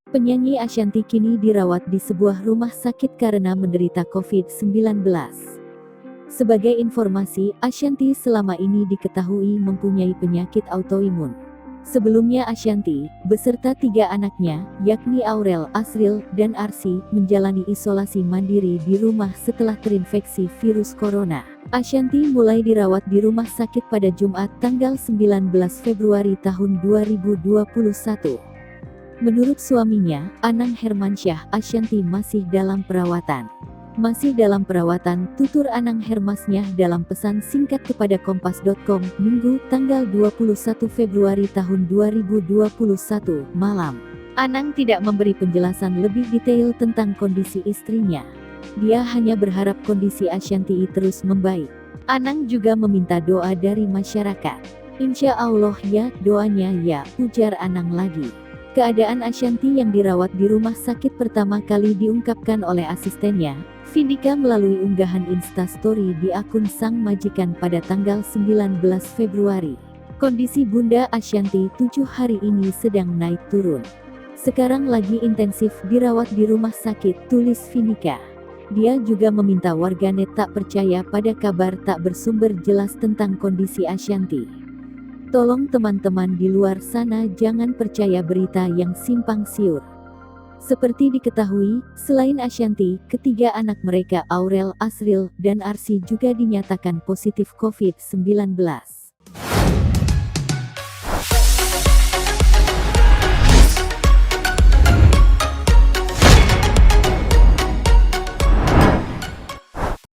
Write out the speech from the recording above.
Penyanyi Ashanty kini dirawat di sebuah rumah sakit karena menderita COVID-19. Sebagai informasi, Ashanty selama ini diketahui mempunyai penyakit autoimun. Sebelumnya Ashanty, beserta 3 anaknya, yakni Aurel, Asril, dan Arsy, menjalani isolasi mandiri di rumah setelah terinfeksi virus corona. Ashanty mulai dirawat di rumah sakit pada Jumat tanggal 19 Februari tahun 2021. Menurut suaminya, Anang Hermansyah, Ashanty masih dalam perawatan. Masih dalam perawatan, tutur Anang Hermansyah dalam pesan singkat kepada Kompas.com, Minggu, tanggal 21 Februari tahun 2021, malam. Anang tidak memberi penjelasan lebih detail tentang kondisi istrinya. Dia hanya berharap kondisi Ashanty terus membaik. Anang juga meminta doa dari masyarakat. Insya Allah ya, doanya ya, ujar Anang lagi. Keadaan Ashanty yang dirawat di rumah sakit pertama kali diungkapkan oleh asistennya, Vindika, melalui unggahan Instastory di akun sang majikan pada tanggal 19 Februari. Kondisi Bunda Ashanty 7 hari ini sedang naik turun. Sekarang lagi intensif dirawat di rumah sakit, tulis Vindika. Dia juga meminta warganet tak percaya pada kabar tak bersumber jelas tentang kondisi Ashanty. Tolong teman-teman di luar sana jangan percaya berita yang simpang siur. Seperti diketahui, selain Ashanty, ketiga anak mereka Aurel, Asril, dan Arsy juga dinyatakan positif COVID-19.